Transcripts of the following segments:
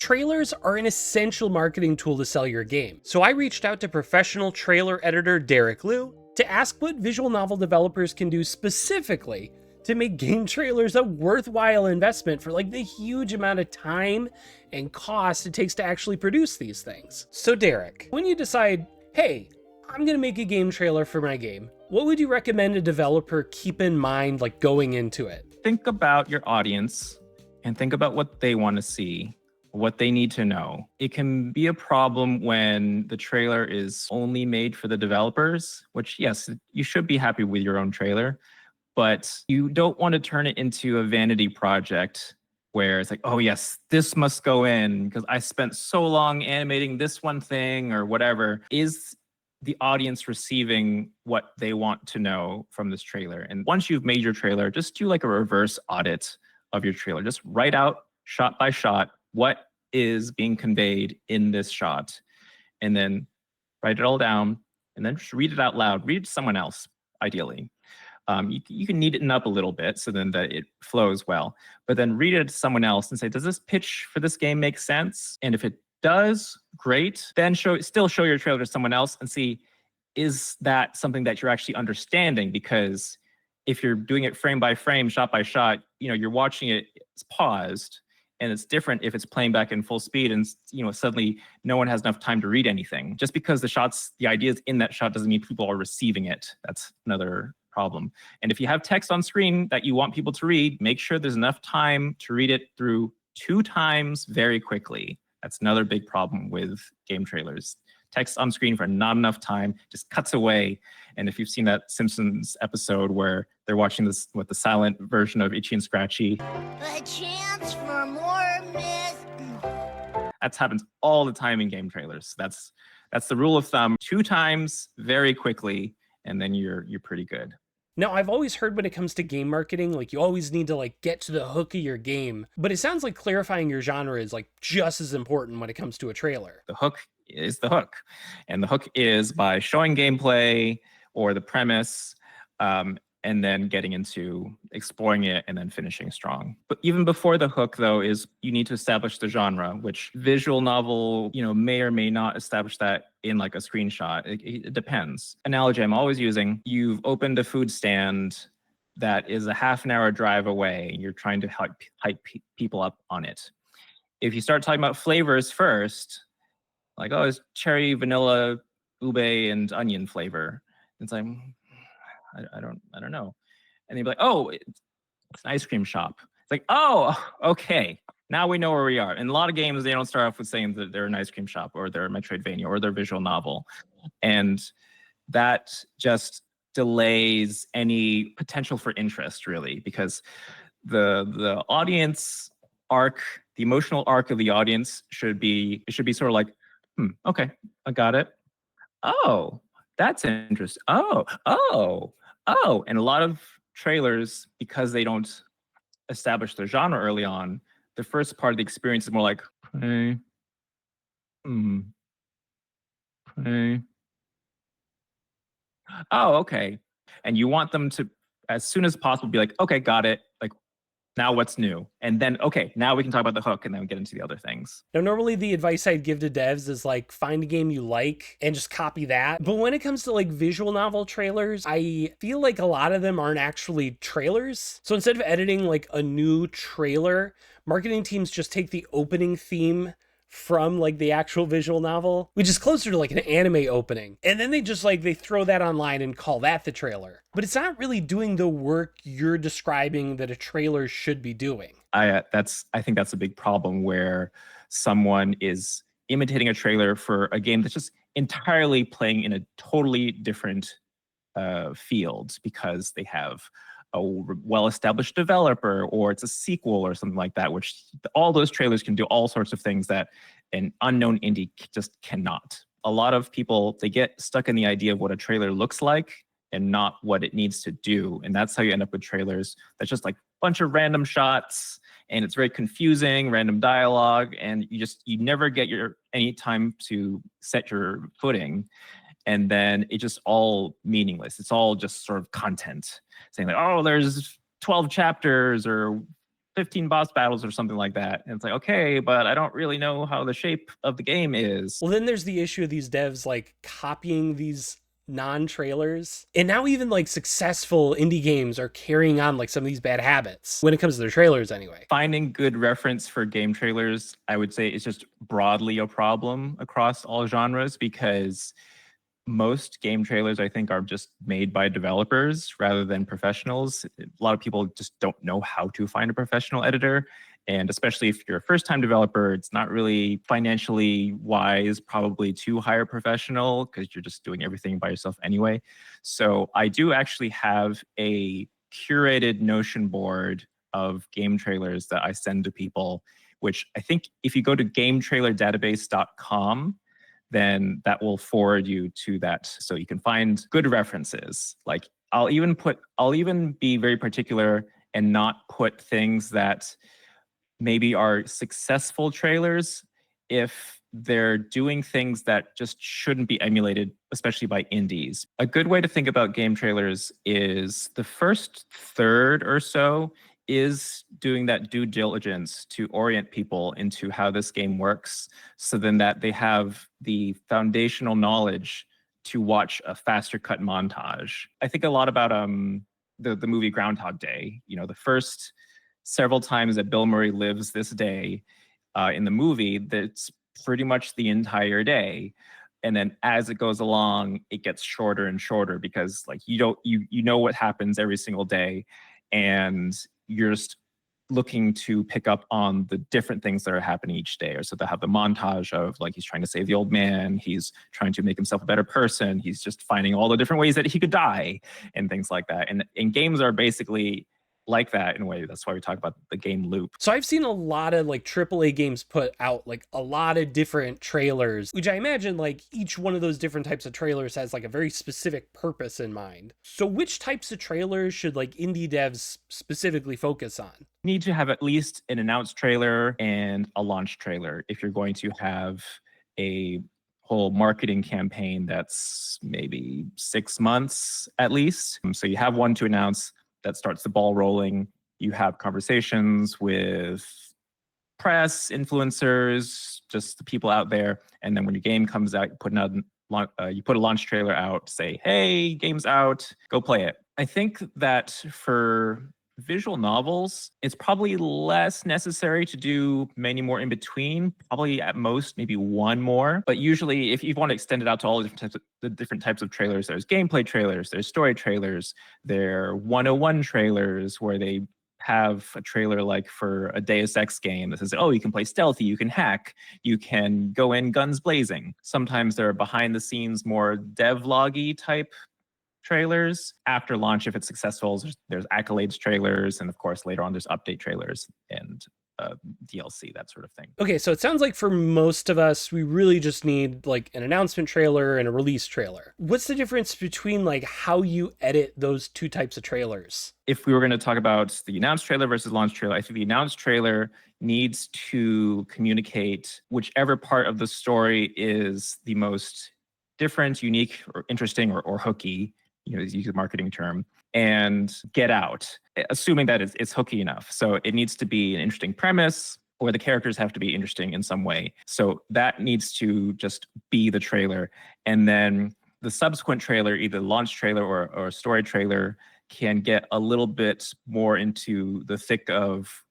trailers are an essential marketing tool to sell your game. So I reached out to professional trailer editor Lieu to ask what visual novel developers can do specifically to make game trailers a worthwhile investment for like the huge amount of time and cost it takes to actually produce these things. So Derek, when you decide, hey, I'm gonna make a game trailer for my game, what would you recommend a developer keep in mind like going into it? Think about your audience and think about what they want to see, what they need to know. It can be a problem when the trailer is only made for the developers, which yes, you should be happy with your own trailer, but you don't want to turn it into a vanity project where it's like, oh yes, this must go in because I spent so long animating this one thing or whatever. Is the audience receiving what they want to know from this trailer? And once you've made your trailer, just do like a reverse audit of your trailer. Just write out shot by shot what is being conveyed in this shot, and then write it all down, and then just read it out loud. Read it to someone else, ideally. You can neaten up a little bit so then that it flows well, but then read it to someone else and say, does this pitch for this game make sense? And if it does, great. Then still show your trailer to someone else and see, is that something that you're actually understanding? Because if you're doing it frame by frame, shot by shot, you're watching it, it's paused, and it's different if it's playing back in full speed and suddenly no one has enough time to read anything. Just because the ideas in that shot doesn't mean people are receiving it. That's another problem. And if you have text on screen that you want people to read, make sure there's enough time to read it through 2 times very quickly. That's another big problem with game trailers. Text on screen for not enough time just cuts away. And if you've seen that Simpsons episode where they're watching this with the silent version of Itchy and Scratchy, a chance for more myth. That happens all the time in game trailers. That's the rule of thumb. 2 times very quickly, and then you're pretty good. Now, I've always heard when it comes to game marketing, like you always need to like get to the hook of your game, but it sounds like clarifying your genre is like just as important when it comes to a trailer. The hook is the hook, and the hook is by showing gameplay or the premise, and then getting into exploring it and then finishing strong. But even before the hook, though, is you need to establish the genre, which visual novel, may or may not establish that in like a screenshot. It depends. Analogy I'm always using, you've opened a food stand that is a half an hour drive away. You're trying to hype people up on it. If you start talking about flavors first, like, oh, it's cherry, vanilla, ube, and onion flavor. It's like, I don't know. And they'd be like, oh, it's an ice cream shop. It's like, oh, okay. Now we know where we are. In a lot of games, they don't start off with saying that they're an ice cream shop or they're a Metroidvania or they're a visual novel. And that just delays any potential for interest, really, because the audience arc, the emotional arc of the audience should be sort of like, okay, I got it. Oh, that's interesting. Oh. And a lot of trailers, because they don't establish their genre early on, the first part of the experience is more like, hey, hey. Oh, okay. And you want them to, as soon as possible, be like, okay, got it. Like, now what's new? And then, okay, now we can talk about the hook and then we get into the other things. Now, normally the advice I'd give to devs is like, find a game you like and just copy that. But when it comes to like visual novel trailers, I feel like a lot of them aren't actually trailers. So instead of editing like a new trailer, marketing teams just take the opening theme from like the actual visual novel, which is closer to like an anime opening. And then they just like, they throw that online and call that the trailer. But it's not really doing the work you're describing that a trailer should be doing. I think that's a big problem where someone is imitating a trailer for a game that's just entirely playing in a totally different field because they have a well-established developer or it's a sequel or something like that, which all those trailers can do all sorts of things that an unknown indie just cannot. A lot of people, they get stuck in the idea of what a trailer looks like and not what it needs to do. And that's how you end up with trailers that's just like a bunch of random shots and it's very confusing, random dialogue, and you never get any time to set your footing. And then it's just all meaningless. It's all just sort of content saying like, oh, there's 12 chapters or 15 boss battles or something like that. And it's like, okay, but I don't really know how the shape of the game is. Well, then there's the issue of these devs like copying these non-trailers. And now even like successful indie games are carrying on like some of these bad habits when it comes to their trailers anyway. Finding good reference for game trailers, I would say, is just broadly a problem across all genres, because most game trailers, I think, are just made by developers rather than professionals. A lot of people just don't know how to find a professional editor. And especially if you're a first-time developer, it's not really financially wise probably to hire a professional, because you're just doing everything by yourself anyway. So I do actually have a curated Notion board of game trailers that I send to people, which I think if you go to gametrailerdatabase.com, then that will forward you to that, so you can find good references. Like I'll even be very particular and not put things that maybe are successful trailers if they're doing things that just shouldn't be emulated, especially by indies. A good way to think about game trailers is the first third or so is doing that due diligence to orient people into how this game works, so then that they have the foundational knowledge to watch a faster cut montage. I think a lot about the movie Groundhog Day. You know, the first several times that Bill Murray lives this day in the movie, that's pretty much the entire day. And then as it goes along, it gets shorter and shorter, because like you know what happens every single day, and you're just looking to pick up on the different things that are happening each day. Or so they'll have the montage of like he's trying to save the old man, he's trying to make himself a better person, he's just finding all the different ways that he could die and things like that. And games are basically like that in a way. That's why we talk about the game loop. So I've seen a lot of like AAA games put out like a lot of different trailers, which I imagine like each one of those different types of trailers has like a very specific purpose in mind. So which types of trailers should like indie devs specifically focus on? You need to have at least an announced trailer and a launch trailer if you're going to have a whole marketing campaign that's maybe 6 months at least. So you have one to announce that starts the ball rolling. You have conversations with press, influencers, just the people out there. And then when your game comes out, you put a launch trailer out, say, hey, game's out, go play it. I think that for visual novels, it's probably less necessary to do many more in between, probably at most maybe one more. But usually if you want to extend it out to all the different types of trailers, there's gameplay trailers, there's story trailers, there are 101 trailers where they have a trailer like for a Deus Ex game that says, oh, you can play stealthy, you can hack, you can go in guns blazing. Sometimes there are behind the scenes, more devloggy type trailers. After launch, if it's successful, there's accolades trailers, and of course later on there's update trailers and DLC, that sort of thing. Okay, so it sounds like for most of us, we really just need like an announcement trailer and a release trailer. What's the difference between like how you edit those two types of trailers? If we were going to talk about the announced trailer versus launch trailer, I think the announced trailer needs to communicate whichever part of the story is the most different, unique, or interesting, or hooky, use a marketing term, and get out, assuming that it's hooky enough. So it needs to be an interesting premise, or the characters have to be interesting in some way. So that needs to just be the trailer. And then the subsequent trailer, either launch trailer or a story trailer, can get a little bit more into the thick of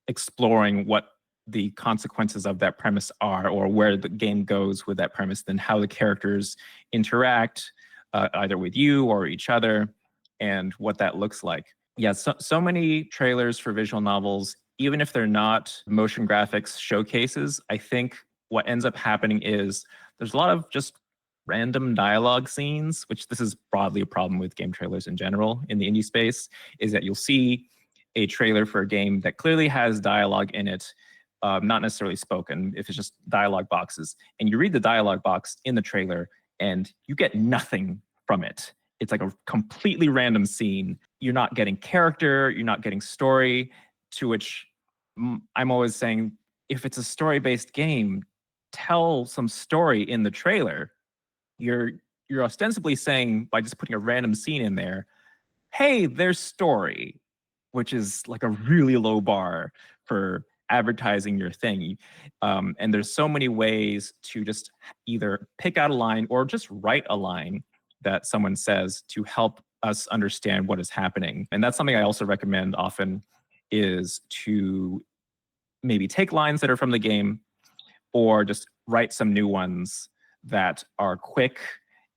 exploring what the consequences of that premise are, or where the game goes with that premise, then how the characters interact either with you or each other, and what that looks like. Yeah, so many trailers for visual novels, even if they're not motion graphics showcases, I think what ends up happening is there's a lot of just random dialogue scenes, which this is broadly a problem with game trailers in general in the indie space, is that you'll see a trailer for a game that clearly has dialogue in it, not necessarily spoken, if it's just dialogue boxes. And you read the dialogue box in the trailer and you get nothing from it. It's like a completely random scene. You're not getting character, you're not getting story, to which I'm always saying, if it's a story-based game, tell some story in the trailer. You're ostensibly saying, by just putting a random scene in there, hey, there's story, which is like a really low bar for advertising your thing. And there's so many ways to just either pick out a line or just write a line that someone says to help us understand what is happening. And that's something I also recommend often, is to maybe take lines that are from the game or just write some new ones that are quick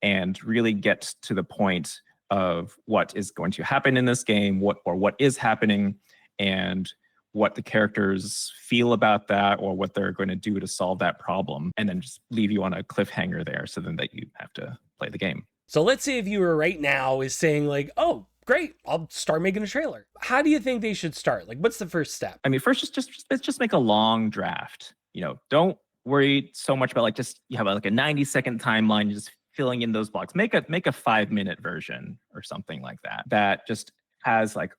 and really get to the point of what is going to happen in this game, what is happening, and what the characters feel about that, or what they're going to do to solve that problem, and then just leave you on a cliffhanger there so then that you have to play the game. So let's say a viewer right now is saying like, oh, great, I'll start making a trailer. How do you think they should start? Like, what's the first step? I mean, first, just make a long draft. Don't worry so much about you have like a 90-second timeline. You're just filling in those blocks. Make a 5-minute version or something like that. That just has like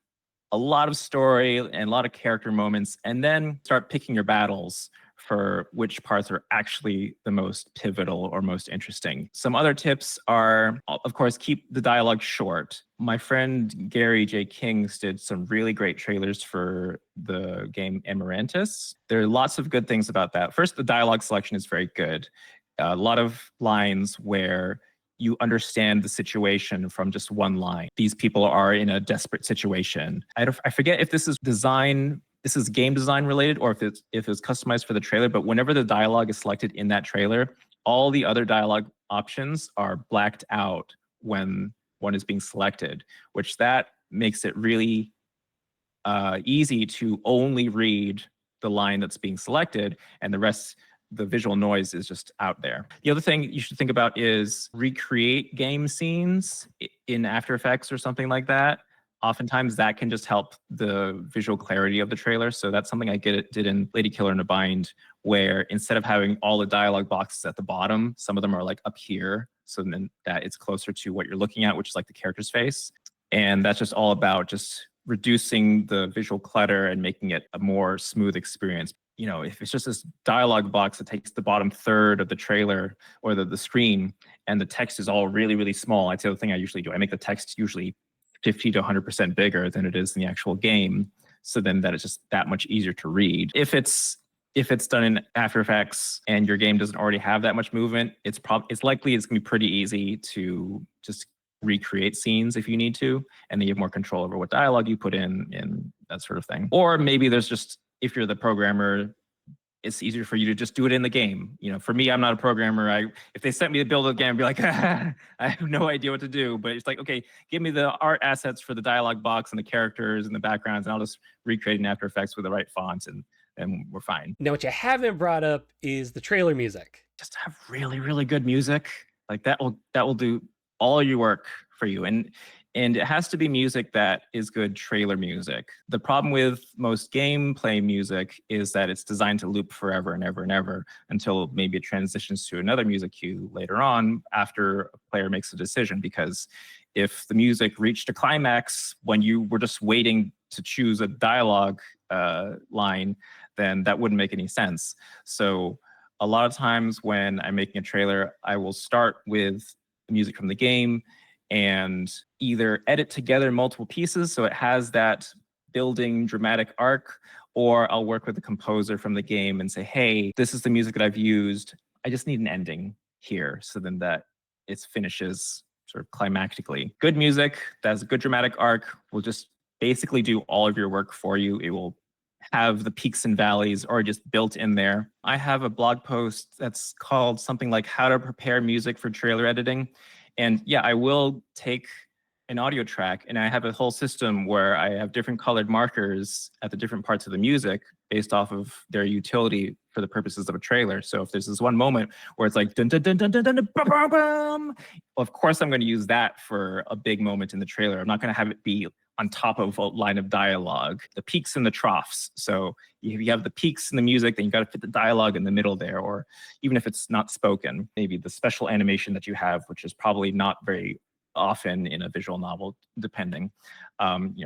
a lot of story and a lot of character moments, and then start picking your battles for which parts are actually the most pivotal or most interesting. Some other tips are, of course, keep the dialogue short. My friend Gary J. Kings did some really great trailers for the game Amarantis. There are lots of good things about that. First, the dialogue selection is very good. A lot of lines where you understand the situation from just one line. These people are in a desperate situation. I forget if this is game design related, or if it's customized for the trailer, but whenever the dialogue is selected in that trailer, all the other dialogue options are blacked out when one is being selected, which that makes it really easy to only read the line that's being selected, and the rest, the visual noise, is just out there. The other thing you should think about is recreate game scenes in After Effects or something like that. Oftentimes that can just help the visual clarity of the trailer. So that's something I did in Lady Killer in a Bind, where instead of having all the dialogue boxes at the bottom, some of them are like up here. So then that it's closer to what you're looking at, which is like the character's face. And that's just all about just reducing the visual clutter and making it a more smooth experience. If it's just this dialogue box that takes the bottom third of the trailer or the screen, and the text is all really, really small, I'd say the thing I usually do, I make the text usually 50 to 100% bigger than it is in the actual game. So then that it's just that much easier to read. If it's done in After Effects and your game doesn't already have that much movement, it's likely it's gonna be pretty easy to just recreate scenes if you need to, and then you have more control over what dialogue you put in and that sort of thing. Or maybe there's just, if you're the programmer, it's easier for you to just do it in the game. For me, I'm not a programmer. If they sent me to build a game, I'd be like, I have no idea what to do. But it's like, okay, give me the art assets for the dialogue box and the characters and the backgrounds, and I'll just recreate in After Effects with the right fonts, and we're fine. Now, what you haven't brought up is the trailer music. Just have really, really good music. Like that will do all your work for you. And it has to be music that is good trailer music. The problem with most gameplay music is that it's designed to loop forever and ever and ever until maybe it transitions to another music cue later on after a player makes a decision. Because if the music reached a climax when you were just waiting to choose a dialogue line, then that wouldn't make any sense. So a lot of times when I'm making a trailer, I will start with the music from the game and either edit together multiple pieces so it has that building dramatic arc, or I'll work with the composer from the game and say, hey, this is the music that I've used. I just need an ending here, so then that it finishes sort of climactically. Good music that has a good dramatic arc will just basically do all of your work for you. It will have the peaks and valleys already just built in there. I have a blog post that's called something like How to Prepare Music for Trailer Editing. And yeah, I will take an audio track and I have a whole system where I have different colored markers at the different parts of the music based off of their utility for the purposes of a trailer. So if there's this one moment where it's like dun dun dun dun dun dun, bum, bum, bum, of course I'm going to use that for a big moment in the trailer. I'm not going to have it be on top of a line of dialogue, the peaks and the troughs. So if you have the peaks in the music, then you got to fit the dialogue in the middle there, or even if it's not spoken, maybe the special animation that you have, which is probably not very often in a visual novel, depending.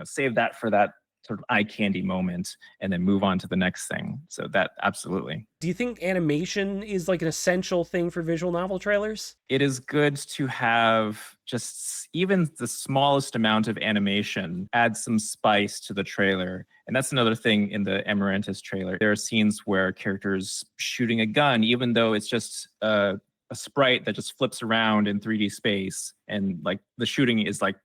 Save that for that sort of eye candy moment and then move on to the next thing. So that absolutely. Do you think animation is like an essential thing for visual novel trailers? It is good to have just even the smallest amount of animation add some spice to the trailer. And that's another thing in the Amarantis trailer. There are scenes where characters shooting a gun, even though it's just a sprite that just flips around in 3D space, and like the shooting is like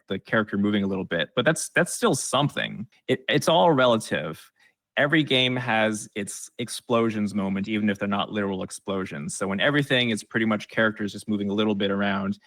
the character moving a little bit, but that's still something. It's all relative. Every game has its explosions moment, even if they're not literal explosions. So when everything is pretty much characters just moving a little bit around,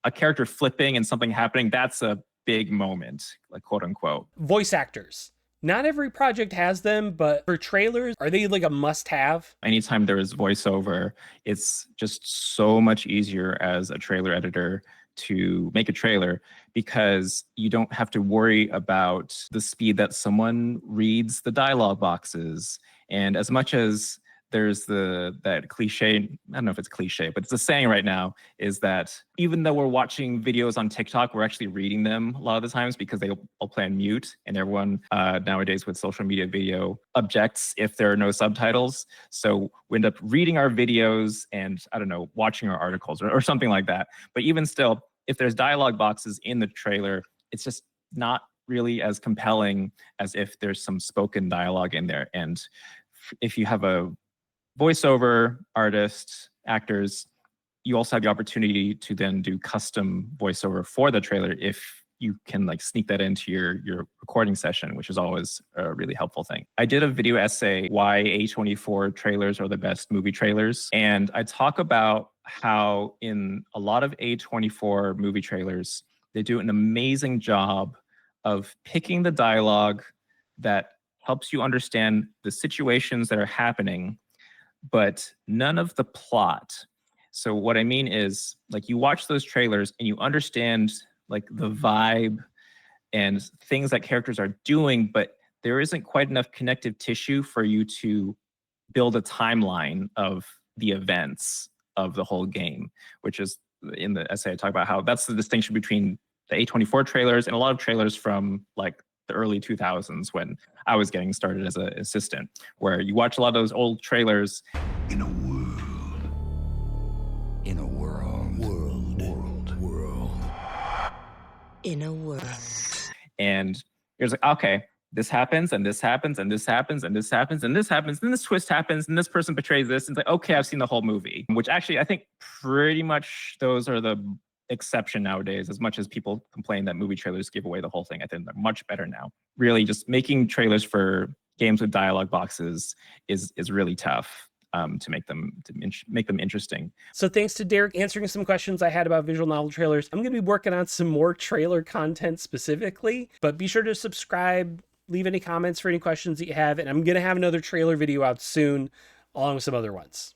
a character flipping and something happening, that's a big moment, like quote unquote. Voice actors. Not every project has them, but for trailers, are they like a must-have? Anytime there is voiceover, it's just so much easier as a trailer editor to make a trailer, because you don't have to worry about the speed that someone reads the dialogue boxes. And as much as there's that cliche, I don't know if it's cliche, but it's a saying right now, is that even though we're watching videos on TikTok, we're actually reading them a lot of the times because they all play on mute, and everyone nowadays with social media video objects if there are no subtitles. So we end up reading our videos and, I don't know, watching our articles or something like that. But even still, if there's dialogue boxes in the trailer, it's just not really as compelling as if there's some spoken dialogue in there. And if you have a voiceover artist, actors, you also have the opportunity to then do custom voiceover for the trailer if you can like sneak that into your recording session, which is always a really helpful thing. I did a video essay, why A24 trailers are the best movie trailers. And I talk about how in a lot of A24 movie trailers, they do an amazing job of picking the dialogue that helps you understand the situations that are happening, but none of the plot. So what I mean is, like, you watch those trailers and you understand like the vibe and things that characters are doing, but there isn't quite enough connective tissue for you to build a timeline of the events of the whole game, which is in the essay I talk about how that's the distinction between the A24 trailers and a lot of trailers from like the early 2000s when I was getting started as an assistant, where you watch a lot of those old trailers. In a world. In a world. World. In a world. And you're like, okay, this happens, and this happens, and this happens, and this happens, and this happens, and this twist happens, and this person betrays this. And it's like, okay, I've seen the whole movie, which actually I think pretty much those are the exception nowadays. As much as people complain that movie trailers give away the whole thing, I think they're much better now. Really, just making trailers for games with dialogue boxes is really tough to make them interesting. So thanks to Derek answering some questions I had about visual novel trailers. I'm going to be working on some more trailer content specifically, but be sure to subscribe, leave any comments for any questions that you have, and I'm going to have another trailer video out soon along with some other ones.